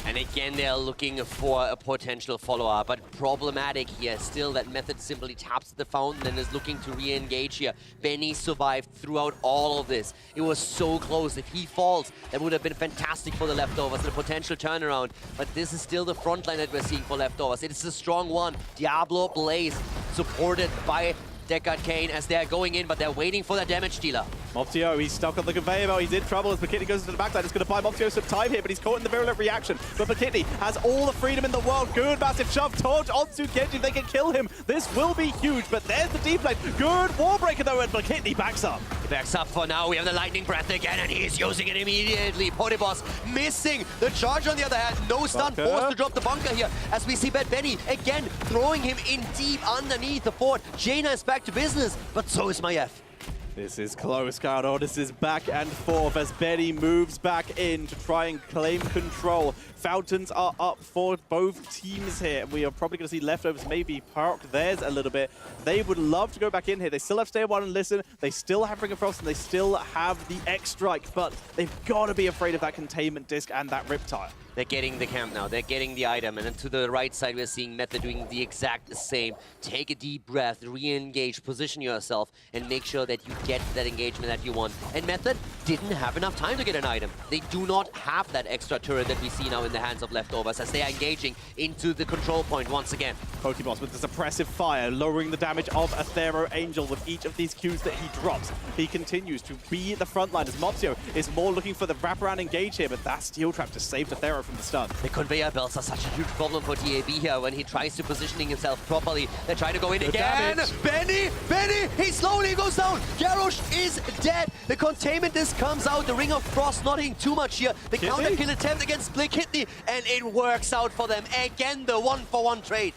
And again, they're looking for a potential follow-up, but problematic here still that Method simply taps the fountain and is looking to re-engage here. Benny survived throughout all of this. It was so close. If he falls, that would have been fantastic for the Leftovers and a potential turnaround. But this is still the front line that we're seeing for Leftovers. It is a strong one. Diablo Blaze supported by Deckard Kane as they're going in, but they're waiting for the damage dealer. Moptio, he's stuck on the conveyor belt. He's in trouble as Bakidney goes into the backside. It's going to buy Moptio some time here, but he's caught in the virulent reaction. But Bakidney has all the freedom in the world. Good massive shove torch onto Genji. They can kill him. This will be huge, but there's the deep lane. Good wall breaker though, and Bakidney backs up. He backs up for now. We have the lightning breath again, and he's using it immediately. Bo5 missing the charge on the other hand. No stun, forced to drop the bunker here as we see Bad Benny again throwing him in deep underneath the fort. Jaina is back to business, but so is Maiev. This is close, Cardo. This is back and forth as Benny moves back in to try and claim control. Fountains are up for both teams here. We are probably going to see Leftovers maybe park theirs a little bit. They would love to go back in here. They still have Stay One and Listen. They still have Ring of Frost, and they still have the X-Strike, but they've got to be afraid of that containment disc and that Riptire. They're getting the camp now. They're getting the item. And then to the right side, we're seeing Method doing the exact same. Take a deep breath, re-engage, position yourself, and make sure that you get that engagement that you want. And Method didn't have enough time to get an item. They do not have that extra turret that we see now in the hands of Leftovers as they are engaging into the control point once again. Bo5 with the suppressive fire, lowering the damage of Athero Angel with each of these Qs that he drops. He continues to be the front line as Moptio is more looking for the wraparound engage here, but that steel trap just saved Athero from the stun. The conveyor belts are such a huge problem for DAB here when he tries to positioning himself properly. They try to go in Good again. damage. Benny, he slowly goes down. Garrosh is dead. The containment disc comes out. The Ring of Frost not hitting too much here. The counter kill attempt against Bakidney, and it works out for them. Again, the 1-for-1 trade.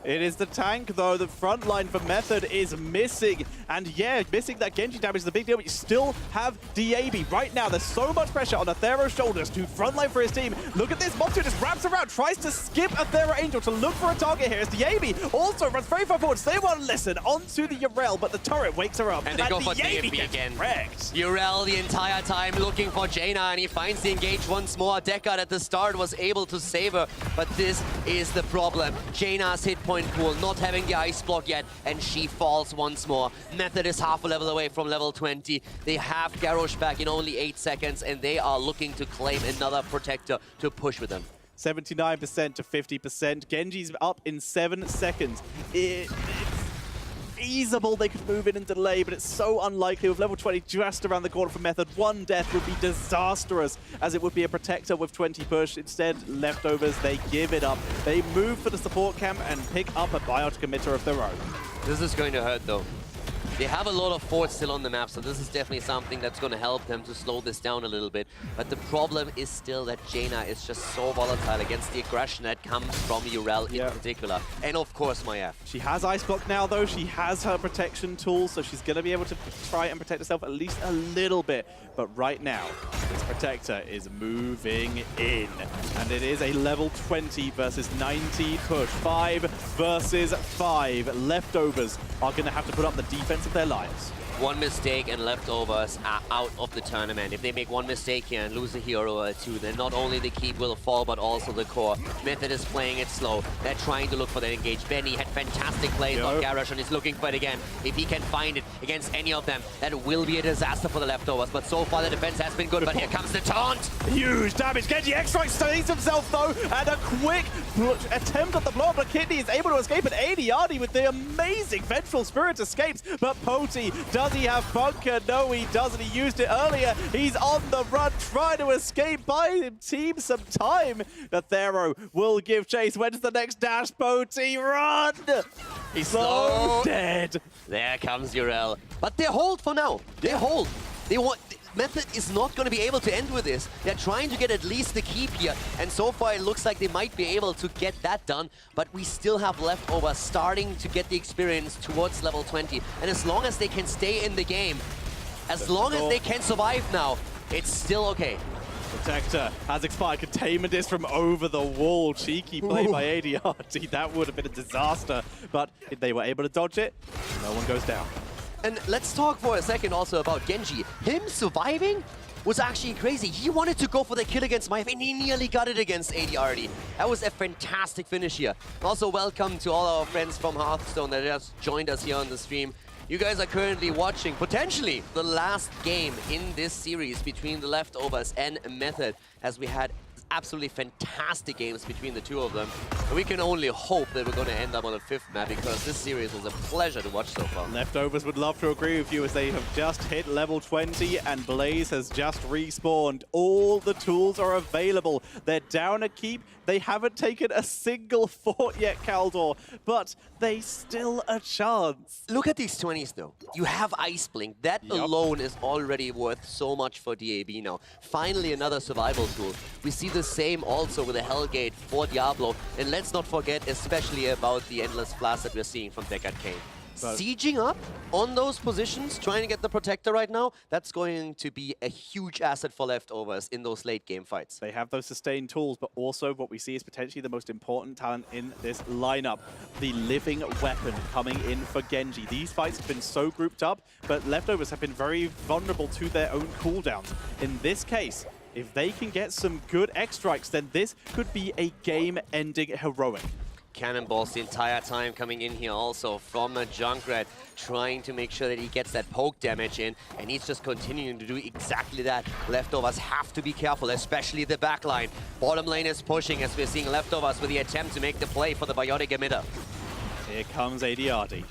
It is the tank, though. The front line for Method is missing. And yeah, missing that Genji damage is a big deal, but you still have DAB. Right now, there's so much pressure on Athero's shoulders to frontline for his team. Look at this. Moptio just wraps around, tries to skip Athero Angel to look for a target here. As DAB also runs very far forward. Stay One Listen onto the Yrel, but the turret wakes her up. And they go for DAB again. Yrel the entire time looking for Jaina, and he finds the engage once more. Deckard at the start was able to save her, but this is the problem. Jaina's hit point pool not having the ice block yet, and she falls once more. Method is half a level away from level 20. They have Garrosh back in only 8 seconds, and they are looking to claim another protector to push with them. 79% to 50%. Genji's up in 7 seconds. It's feasible they could move in and delay, but it's so unlikely with level 20 just around the corner for Method. One death would be disastrous, as it would be a protector with 20 push. Instead, Leftovers, they give it up. They move for the support camp and pick up a biotic emitter of their own. This is going to hurt though. They have a lot of forts still on the map, so this is definitely something that's going to help them to slow this down a little bit. But the problem is still that Jaina is just so volatile against the aggression that comes from Yrel in particular. And of course, Maiev. She has Ice Block now, though. She has her protection tools, so she's going to be able to try and protect herself at least a little bit. But right now, this protector is moving in. And it is a level 20 versus 19 push. 5 versus 5. Leftovers are going to have to put up the defense of their lives. One mistake and Leftovers are out of the tournament. If they make one mistake here and lose a hero or two, then not only the keep will fall, but also the core. Method is playing it slow. They're trying to look for that engage. Benny had fantastic plays on Garrosh and is looking for it again. If he can find it against any of them, that will be a disaster for the Leftovers. But so far the defense has been good, but here comes the taunt. Huge damage. Genji X-Strike stays himself, though, and a quick attempt at the blow up. Bakidney is able to escape, and Adiardi with the amazing Vengeful Spirit escapes, but Poti does Does he have bunker? No, he doesn't. He used it earlier. He's on the run, trying to escape, buying team some time. Nathero will give chase. When's the next dash? Bo5, run! He's So dead. There comes Urel. But they hold for now. They hold. They want. Method is not going to be able to end with this. They're trying to get at least the keep here, and so far it looks like they might be able to get that done, but we still have leftover starting to get the experience towards level 20, and as long as they can stay in the game, as long as they can survive now, it's still okay. Protector has expired. Containment is from over the wall. Cheeky play by ADRT. That would have been a disaster, but if they were able to dodge it, no one goes down. And let's talk for a second also about Genji. Him surviving was actually crazy. He wanted to go for the kill against Maiev, and he nearly got it against ADRT. That was a fantastic finish here. Also, welcome to all our friends from Hearthstone that just joined us here on the stream. You guys are currently watching, potentially, the last game in this series between the Leftovers and Method, as we had absolutely fantastic games between the two of them. And we can only hope that we're going to end up on a 5th map, because this series was a pleasure to watch so far. Leftovers would love to agree with you, as they have just hit level 20 and Blaze has just respawned. All the tools are available. They're down a keep. They haven't taken a single fort yet, Kaldor, but they still a chance. Look at these 20s though. You have Ice Blink. That alone is already worth so much for DAB now. Finally another survival tool. We see the same also with the Hellgate for Diablo. And let's not forget especially about the Endless Blast that we're seeing from Deckard Cain. Sieging up on those positions, trying to get the Protector right now, that's going to be a huge asset for Leftovers in those late game fights. They have those sustained tools, but also what we see is potentially the most important talent in this lineup, the living weapon coming in for Genji. These fights have been so grouped up, but Leftovers have been very vulnerable to their own cooldowns. In this case, if they can get some good X strikes, then this could be a game-ending heroic. Cannonballs the entire time coming in here also from a Junkrat, trying to make sure that he gets that poke damage in, and he's just continuing to do exactly that. Leftovers have to be careful, especially the backline. Bottom lane is pushing, as we're seeing Leftovers with the attempt to make the play for the Biotic emitter. Here comes ADRT.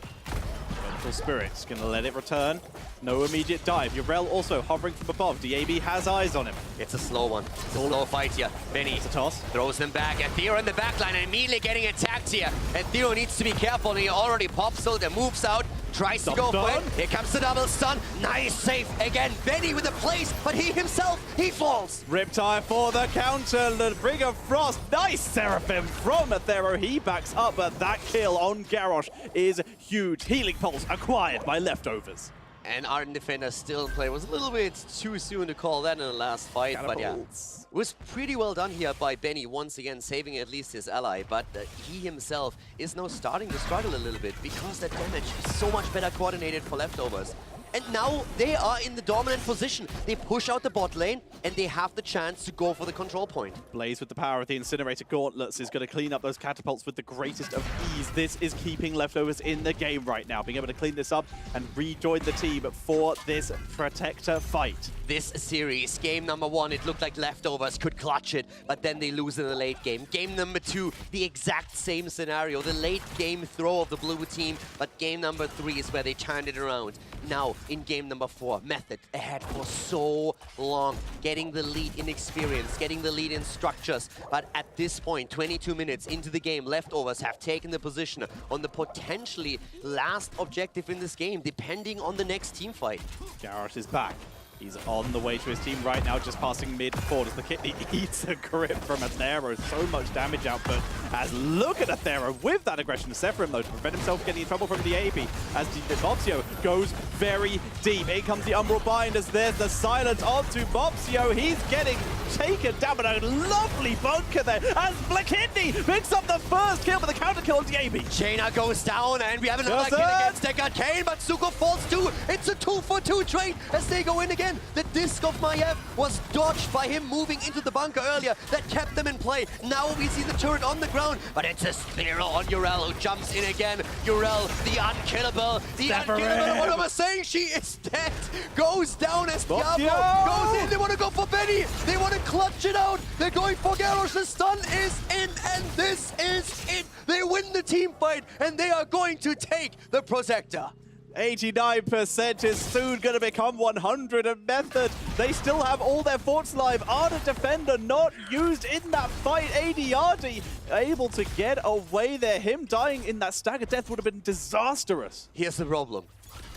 Vengeful Spirit's gonna let it return. No immediate dive. Urel also hovering from above. DAB has eyes on him. It's a slow one. It's a slow fight here. Benny It's a toss. throws them back. And Theo in the backline and immediately getting attacked here. And Theo needs to be careful. He already pops ult and moves out. Tries to go for it. Here comes the double stun. Nice save again. Benny with the place, but he himself, he falls. Riptide for the counter. The Ring of Frost. Nice Seraphim from Athero. He backs up, but that kill on Garrosh is huge. Healing Pulse acquired by Leftovers. And Ardent Defender still in play. It was a little bit too soon to call that in the last fight, but yeah. It was pretty well done here by Benny, once again saving at least his ally, but he himself is now starting to struggle a little bit because that damage is so much better coordinated for Leftovers. And now they are in the dominant position. They push out the bot lane, and they have the chance to go for the control point. Blaze with the power of the Incinerator Gauntlets is going to clean up those catapults with the greatest of ease. This is keeping Leftovers in the game right now, being able to clean this up and rejoin the team for this Protector fight. This series, game number 1, it looked like Leftovers could clutch it, but then they lose in the late game. Game number 2, the exact same scenario, the late game throw of the blue team, but game number 3 is where they turned it around. Now, in game number 4, Method ahead for so long, getting the lead in experience, getting the lead in structures. But at this point, 22 minutes into the game, Leftovers have taken the position on the potentially last objective in this game, depending on the next team fight. Garrosh is back. He's on the way to his team right now, just passing mid-forward as the kidney eats a grip from Athero. So much damage output. As look at Athero with that aggression. Sephiroth though to prevent himself getting in trouble from the AP. As Bopsio goes very deep. In comes the Umbral Bind as there's the silence onto Bopsio. He's getting taken down, but a lovely bunker there. As Blackidney picks up the first kill, but the counter kill on the AP. Jaina goes down, and we have another kill against Deckard Cain, but Zuko falls too. It's a 2-for-2 trade as they go in again. The disc of Maiev was dodged by him moving into the bunker earlier. That kept them in play. Now we see the turret on the ground, but it's a spear on Urel who jumps in again. Urel, the unkillable. The unkillable. What am I saying? She is dead. Goes down as Diablo goes in. They want to go for Benny. They want to clutch it out. They're going for Garrosh. The stun is in, and this is it. They win the team fight, and they are going to take the Protector. 89% is soon going to become 100 and Method. They still have all their forts live. Ardent Defender not used in that fight. ADRD able to get away there. Him dying in that stagger death would have been disastrous. Here's the problem.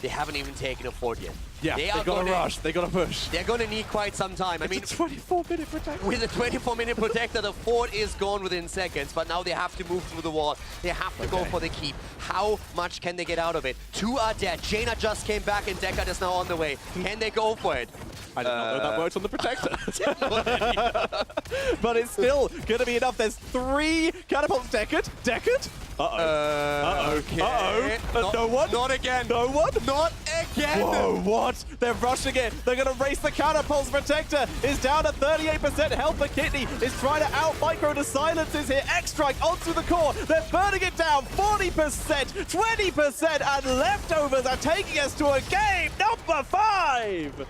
They haven't even taken a fort yet. Yeah, they gotta rush. They gotta push. They're gonna need quite some time. It's a 24-minute protector. With a 24-minute protector, the fort is gone within seconds, but now they have to move through the wall. They have to go for the keep. How much can they get out of it? 2 are dead. Jaina just came back and Deckard is now on the way. Can they go for it? I did not know that worked on the protector. But it's still gonna be enough. There's 3 catapults. Deckard? Uh-oh. Okay. Uh-oh. No one? Not again. No one? Not again. Whoa, what? They're rushing it. They're going to race the catapults. Protector is down at 38% health. The Kidney is trying to out-micro the silences here. X-Strike onto the core. They're burning it down. 40%, 20%, and Leftovers are taking us to a game number 5.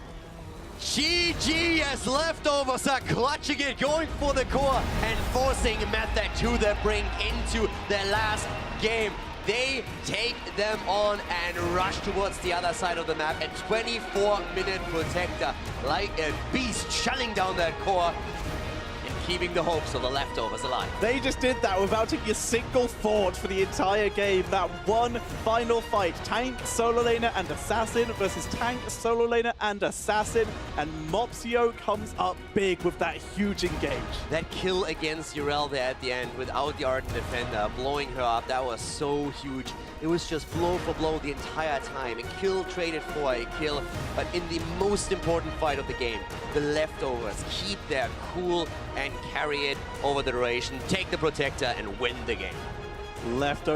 GG as Leftovers are clutching it, going for the core and forcing Method to the brink into their last game. They take them on and rush towards the other side of the map. A 24-minute protector, like a beast, shutting down that core and keeping the hopes of the Leftovers alive. They just did that without taking a single fort for the entire game. That one final fight, tank, solo laner, and assassin versus tank, solo laner, and assassin. And Mopsio comes up big with that huge engage. That kill against Urel there at the end without the Ardent Defender, blowing her up, that was so huge. It was just blow for blow the entire time. A kill traded for a kill, but in the most important fight of the game, the Leftovers keep their cool and carry it over the duration, take the protector and win the game. Leftovers.